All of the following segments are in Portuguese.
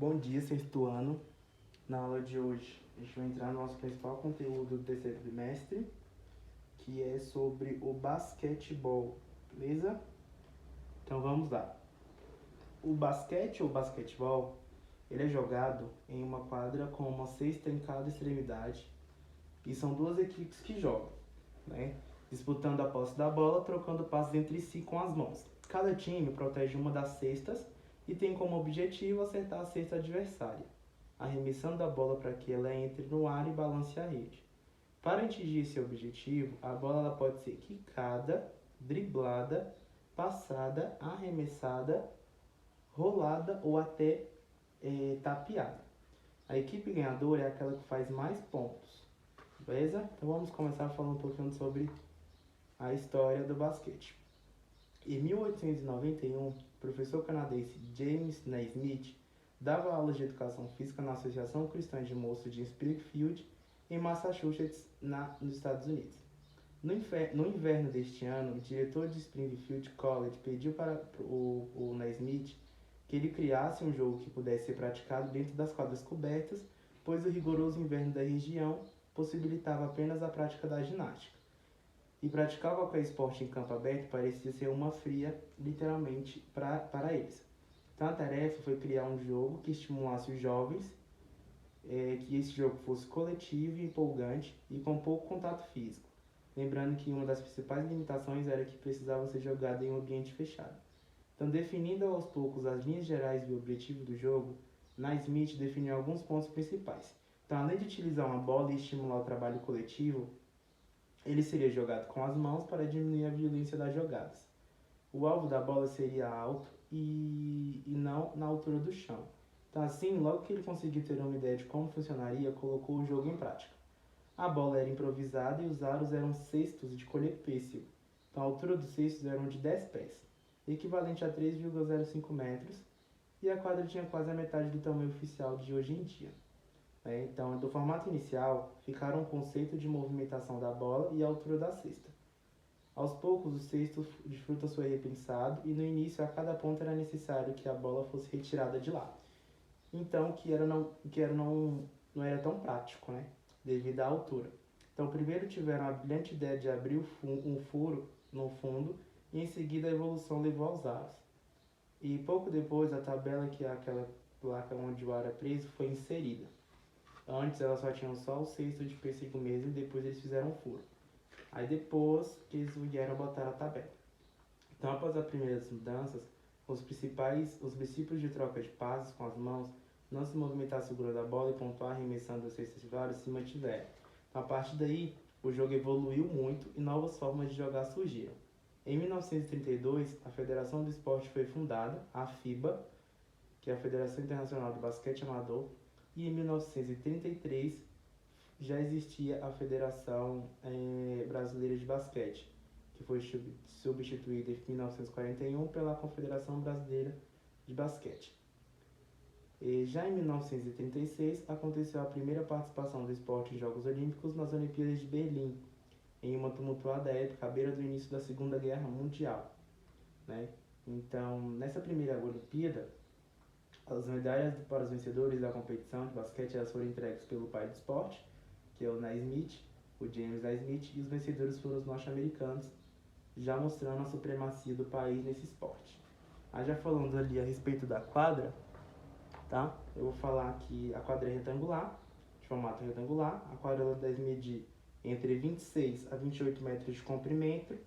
Bom dia, sexto ano. Na aula de hoje, a gente vai entrar no nosso principal conteúdo do terceiro trimestre, que é sobre o basquetebol, beleza? Então vamos lá. O basquete ou basquetebol, ele é jogado em uma quadra com uma cesta em cada extremidade e são duas equipes que jogam, né? Disputando a posse da bola, trocando passes entre si com as mãos. Cada time protege uma das cestas e tem como objetivo acertar a cesta adversária, arremessando a bola para que ela entre no ar e balance a rede. Para atingir esse objetivo, a bola ela pode ser quicada, driblada, passada, arremessada, rolada ou até tapeada. A equipe ganhadora é aquela que faz mais pontos, beleza? Então vamos começar falando um pouquinho sobre a história do basquete. Em 1891, o professor canadense James Naismith dava aulas de educação física na Associação Cristã de Moços de Springfield, em Massachusetts, nos Estados Unidos. No inverno deste ano, o diretor de Springfield College pediu para o Naismith que ele criasse um jogo que pudesse ser praticado dentro das quadras cobertas, pois o rigoroso inverno da região possibilitava apenas a prática da ginástica. E praticar qualquer esporte em campo aberto parecia ser uma fria, literalmente, para eles. Então a tarefa foi criar um jogo que estimulasse os jovens, que esse jogo fosse coletivo e empolgante e com pouco contato físico. Lembrando que uma das principais limitações era que precisava ser jogado em um ambiente fechado. Então, definindo aos poucos as linhas gerais do objetivo do jogo, Naismith definiu alguns pontos principais. Então, além de utilizar uma bola e estimular o trabalho coletivo, ele seria jogado com as mãos para diminuir a violência das jogadas. O alvo da bola seria alto e não na altura do chão. Então, assim, logo que ele conseguiu ter uma ideia de como funcionaria, colocou o jogo em prática. A bola era improvisada e os aros eram cestos de colher pêssego. Então, a altura dos cestos eram de 10 pés, equivalente a 3,05 metros, e a quadra tinha quase a metade do tamanho oficial de hoje em dia. Então, do formato inicial, ficaram o conceito de movimentação da bola e a altura da cesta. Aos poucos, o cesto de frutas foi repensado e no início, a cada ponta era necessário que a bola fosse retirada de lá. Então, não era tão prático, né? Devido à altura. Então, primeiro tiveram a brilhante ideia de abrir um furo no fundo e em seguida a evolução levou aos aros. E pouco depois, a tabela, que é aquela placa onde o aro é preso, foi inserida. Antes elas só tinham só o cesto de pêssego mesmo e depois eles fizeram um furo. Aí depois que eles vieram botar a tabela. Então, após as primeiras mudanças, os princípios de troca de passes com as mãos, não se movimentar segurando a bola e pontuar arremessando as cestas de vários se mantiveram. Então, a partir daí, o jogo evoluiu muito e novas formas de jogar surgiram. Em 1932, a Federação do Esporte foi fundada, a FIBA, que é a Federação Internacional de Basquete Amador, e em 1933 já existia a Federação Brasileira de Basquete, que foi substituída em 1941 pela Confederação Brasileira de Basquete. E já em 1936 aconteceu a primeira participação do esporte em Jogos Olímpicos nas Olimpíadas de Berlim, em uma tumultuada época à beira do início da Segunda Guerra Mundial, né? Então, nessa primeira Olimpíada, as medalhas para os vencedores da competição de basquete elas foram entregues pelo pai do esporte, que é o Naismith, o James Naismith, e os vencedores foram os norte-americanos, já mostrando a supremacia do país nesse esporte. Já falando ali a respeito da quadra, tá? Eu vou falar que a quadra é retangular, de formato retangular. A quadra ela deve medir entre 26 a 28 metros de comprimento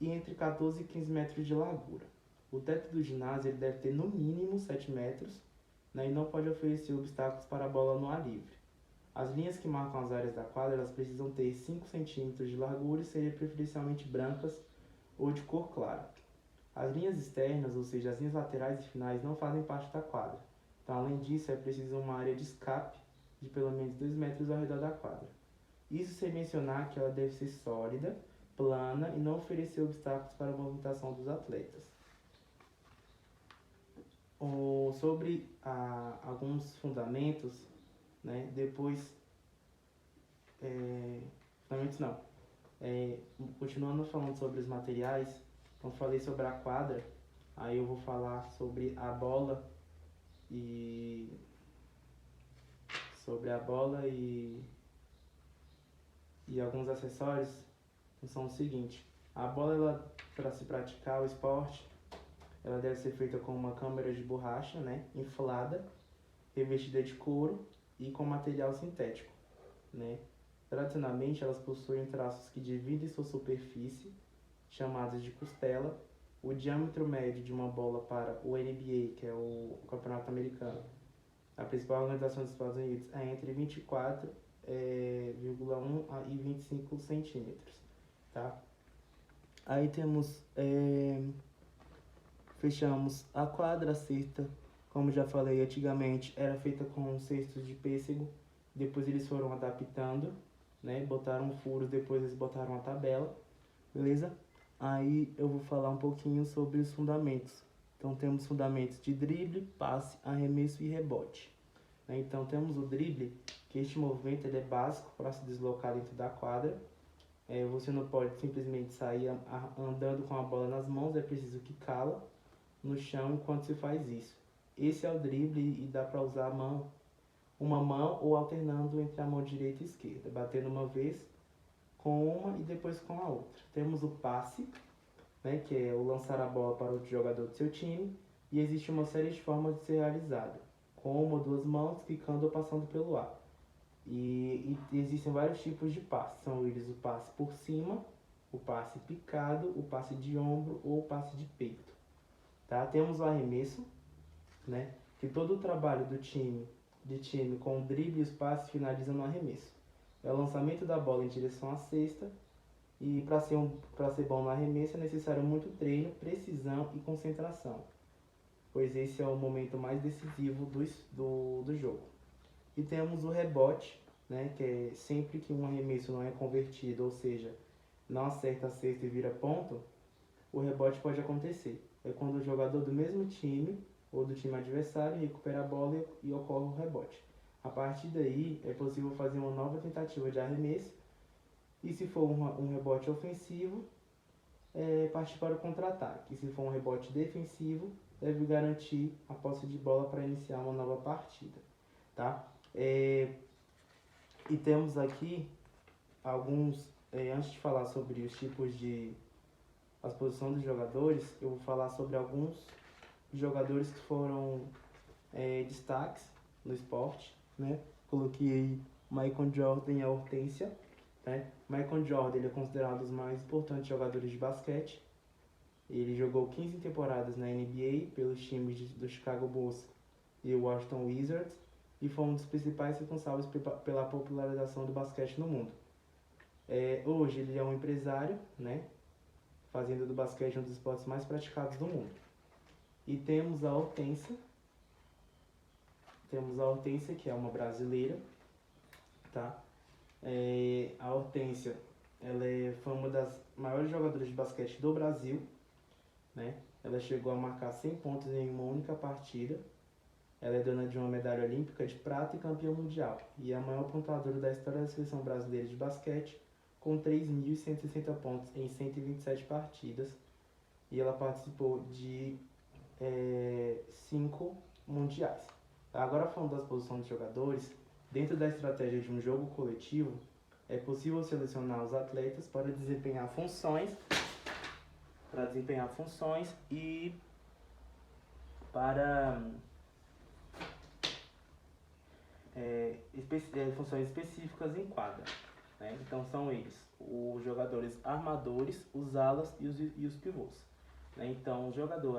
e entre 14 e 15 metros de largura. O teto do ginásio ele deve ter no mínimo 7 metros, né, e não pode oferecer obstáculos para a bola no ar livre. As linhas que marcam as áreas da quadra elas precisam ter 5 centímetros de largura e serem preferencialmente brancas ou de cor clara. As linhas externas, ou seja, as linhas laterais e finais, não fazem parte da quadra. Então, além disso, é preciso uma área de escape de pelo menos 2 metros ao redor da quadra. Isso sem mencionar que ela deve ser sólida, plana e não oferecer obstáculos para a movimentação dos atletas. Sobre alguns fundamentos, né? Fundamentos não. Continuando falando sobre os materiais, então falei sobre a quadra, aí eu vou falar sobre a bola e sobre a bola e alguns acessórios são o seguinte. A bola, para se praticar o esporte, ela deve ser feita com uma câmara de borracha, né, inflada, revestida de couro e com material sintético, né. Tradicionalmente, elas possuem traços que dividem sua superfície, chamados de costela. O diâmetro médio de uma bola para o NBA, que é o Campeonato Americano, a principal organização dos Estados Unidos, é entre 24,1 e 25 centímetros, tá? Aí temos, fechamos a quadra, a cesta, como já falei antigamente, era feita com cestos de pêssego, depois eles foram adaptando, né? Botaram furos, depois eles botaram a tabela, beleza? Aí eu vou falar um pouquinho sobre os fundamentos. Então temos fundamentos de drible, passe, arremesso e rebote. Então temos o drible, que este movimento ele é básico para se deslocar dentro da quadra. Você não pode simplesmente sair andando com a bola nas mãos, é preciso quicá-la no chão enquanto se faz isso. Esse é o drible e dá para usar uma mão ou alternando entre a mão direita e esquerda, batendo uma vez com uma e depois com a outra. Temos o passe, né, que é o lançar a bola para o jogador do seu time, e existe uma série de formas de ser realizado, com uma ou duas mãos, quicando ou passando pelo ar. E existem vários tipos de passe, são eles o passe por cima, o passe picado, o passe de ombro ou o passe de peito. Tá? Temos o arremesso, né, que todo o trabalho de time com o drible e os passes finaliza no arremesso. É o lançamento da bola em direção à cesta, e para ser bom no arremesso é necessário muito treino, precisão e concentração, pois esse é o momento mais decisivo do jogo. E temos o rebote, né, que é sempre que um arremesso não é convertido, ou seja, não acerta a cesta e vira ponto, o rebote pode acontecer. É quando o jogador do mesmo time ou do time adversário recupera a bola e ocorre o rebote. A partir daí, é possível fazer uma nova tentativa de arremesso, e se for um rebote ofensivo, partir para o contra-ataque. E se for um rebote defensivo, deve garantir a posse de bola para iniciar uma nova partida. Tá? E temos aqui alguns, antes de falar sobre os tipos de as posições dos jogadores, eu vou falar sobre alguns jogadores que foram destaques no esporte, né? Coloquei aí Michael Jordan e a Hortência, né? Michael Jordan ele é considerado um dos mais importantes jogadores de basquete. Ele jogou 15 temporadas na NBA pelos times do Chicago Bulls e o Washington Wizards, e foi um dos principais responsáveis pela popularização do basquete no mundo. Hoje ele é um empresário, né, fazendo do basquete um dos esportes mais praticados do mundo. E temos a Hortência, que é uma brasileira, tá? A Hortência, foi uma das maiores jogadoras de basquete do Brasil, né? Ela chegou a marcar 100 pontos em uma única partida. Ela é dona de uma medalha olímpica de prata e campeã mundial, e é a maior pontuadora da história da seleção brasileira de basquete, com 3.160 pontos em 127 partidas, e ela participou de 5 mundiais. Agora, falando das posições de jogadores, dentro da estratégia de um jogo coletivo, é possível selecionar os atletas para desempenhar funções e para funções específicas em quadra, né? Então são eles, os jogadores armadores, os alas e os pivôs, né? Então o jogador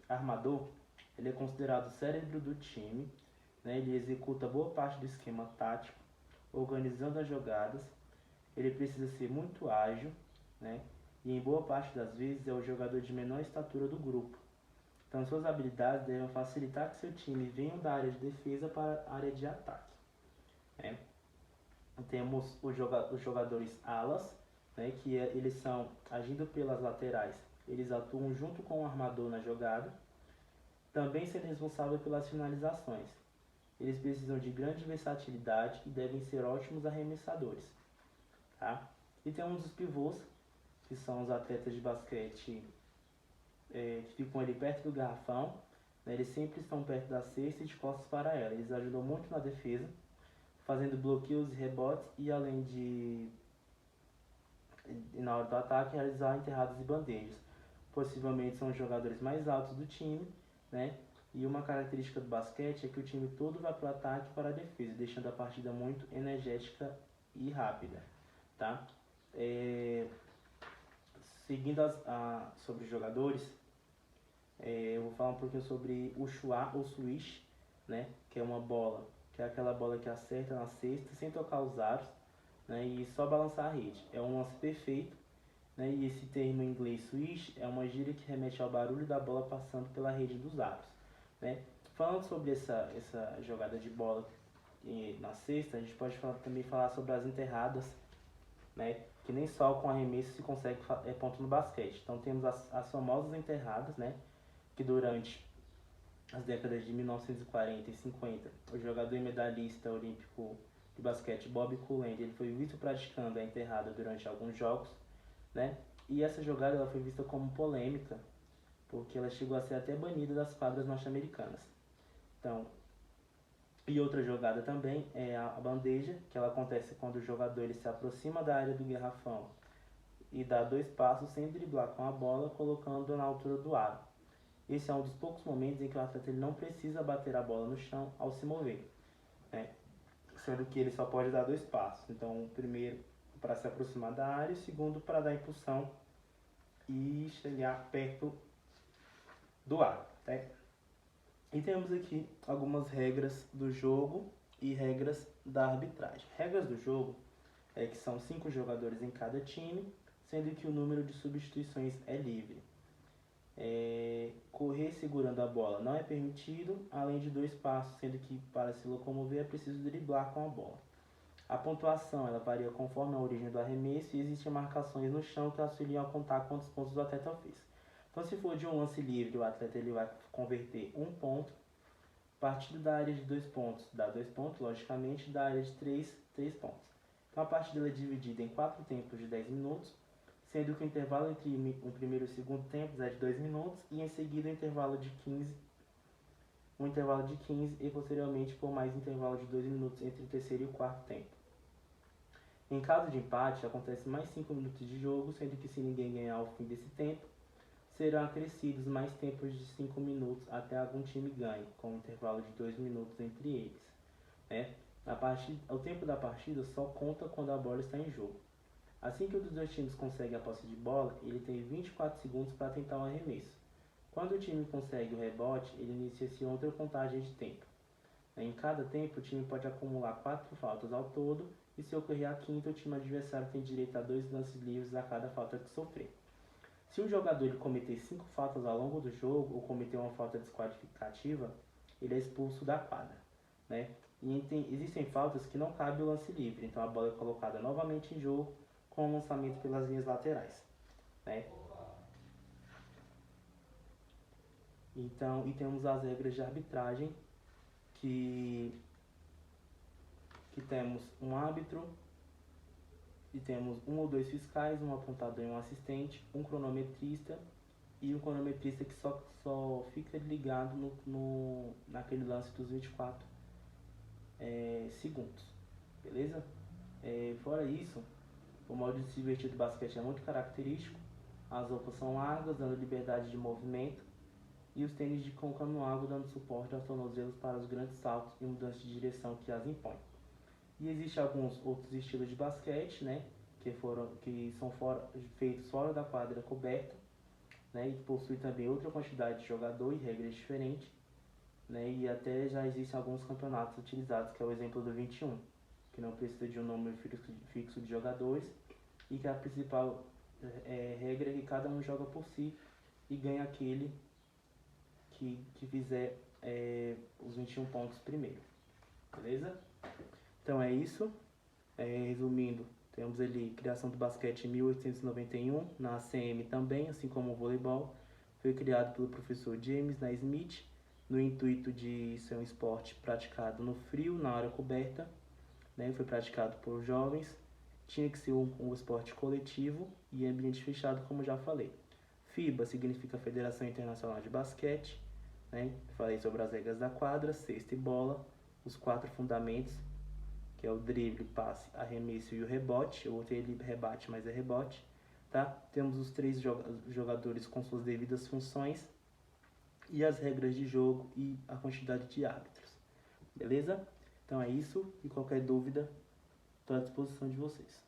armador ele é considerado o cérebro do time, né? Ele executa boa parte do esquema tático, organizando as jogadas. Ele precisa ser muito ágil, né? E em boa parte das vezes é o jogador de menor estatura do grupo. Então suas habilidades devem facilitar que seu time venha da área de defesa para a área de ataque, né? Temos os jogadores alas, né, que eles são, agindo pelas laterais, eles atuam junto com o armador na jogada, também sendo responsável pelas finalizações. Eles precisam de grande versatilidade e devem ser ótimos arremessadores, tá? E temos os pivôs, que são os atletas de basquete que ficam ali perto do garrafão, né? Eles sempre estão perto da cesta e de costas para ela. Eles ajudam muito na defesa, fazendo bloqueios e rebotes e além de, na hora do ataque, realizar enterradas e bandejas. Possivelmente são os jogadores mais altos do time, né? E uma característica do basquete é que o time todo vai para o ataque e para a defesa, deixando a partida muito energética e rápida, tá? Seguindo sobre os jogadores, eu vou falar um pouquinho sobre o chua ou swish, né? Que é uma bola, que é aquela bola que acerta na cesta sem tocar os aros, né? E só balançar a rede. É um lance perfeito, né? E esse termo em inglês swish é uma gíria que remete ao barulho da bola passando pela rede dos aros, né? Falando sobre essa jogada de bola na cesta, a gente pode também falar sobre as enterradas, né? Que nem só com arremesso se consegue ponto no basquete. Então temos as famosas enterradas, né? Que durante as décadas de 1940 e 50, o jogador e medalhista olímpico de basquete Bob Cooley, ele foi visto praticando a enterrada durante alguns jogos, né? E essa jogada ela foi vista como polêmica, porque ela chegou a ser até banida das quadras norte-americanas. Então, e outra jogada também é a bandeja, que ela acontece quando o jogador ele se aproxima da área do garrafão e dá 2 passos sem driblar com a bola, colocando na altura do aro. Esse é um dos poucos momentos em que o atleta ele não precisa bater a bola no chão ao se mover, né? Sendo que ele só pode dar 2 passos. Então, o primeiro para se aproximar da área e o segundo para dar impulsão e chegar perto do aro, né? E temos aqui algumas regras do jogo e regras da arbitragem. Regras do jogo é que são 5 jogadores em cada time, sendo que o número de substituições é livre. Correr segurando a bola não é permitido, além de 2 passos, sendo que para se locomover é preciso driblar com a bola. A pontuação ela varia conforme a origem do arremesso e existem marcações no chão que auxiliam a contar quantos pontos o atleta fez. Então, se for de um lance livre, o atleta ele vai converter 1 ponto. Partido da área de 2 pontos dá 2 pontos, logicamente, da área de 3 pontos. Então, a partida é dividida em 4 tempos de 10 minutos, sendo que o intervalo entre o primeiro e o segundo tempo é de 2 minutos e em seguida um intervalo de 15 e posteriormente por mais intervalo de 2 minutos entre o terceiro e o quarto tempo. Em caso de empate, acontece mais 5 minutos de jogo, sendo que se ninguém ganhar ao fim desse tempo, serão acrescidos mais tempos de 5 minutos até algum time ganhe, com um intervalo de 2 minutos entre eles, né? O tempo da partida só conta quando a bola está em jogo. Assim que um dos dois times consegue a posse de bola, ele tem 24 segundos para tentar um arremesso. Quando o time consegue o rebote, ele inicia outra contagem de tempo. Em cada tempo, o time pode acumular 4 faltas ao todo, e se ocorrer a quinta, o time adversário tem direito a 2 lances livres a cada falta que sofrer. Se o jogador ele cometer 5 faltas ao longo do jogo ou cometer uma falta desqualificativa, ele é expulso da quadra, né? E existem faltas que não cabe o lance livre, então a bola é colocada novamente em jogo com o lançamento pelas linhas laterais, né? Então, e temos as regras de arbitragem que temos um árbitro e temos 1 ou 2 fiscais, um apontador e um assistente, um cronometrista e um cronometrista que só fica ligado naquele lance dos 24 segundos, beleza? Fora isso, o modo de se divertir do basquete é muito característico, as roupas são largas, dando liberdade de movimento, e os tênis de cano água dando suporte aos tornozelos para os grandes saltos e mudanças de direção que as impõem. E existem alguns outros estilos de basquete, né, que são feitos fora da quadra coberta, né, e que possuem também outra quantidade de jogador e regras diferentes, né, e até já existem alguns campeonatos utilizados, que é o exemplo do 21, que não precisa de um número fixo de jogadores e que a principal regra é que cada um joga por si e ganha aquele que fizer os 21 pontos primeiro, beleza? Então é isso. Resumindo, temos ali criação do basquete em 1891, na ACM também, assim como o voleibol. Foi criado pelo professor James Naismith, no intuito de ser um esporte praticado no frio, na área coberta, né? Foi praticado por jovens, tinha que ser um esporte coletivo e ambiente fechado, como já falei. FIBA significa Federação Internacional de Basquete, né? Falei sobre as regras da quadra, cesta e bola, os 4 fundamentos, que é o drible, passe, arremesso e o rebote. O outro ele rebate, mas é rebote, tá? Temos os 3 jogadores com suas devidas funções e as regras de jogo e a quantidade de árbitros, beleza? Então é isso, e qualquer dúvida, estou à disposição de vocês.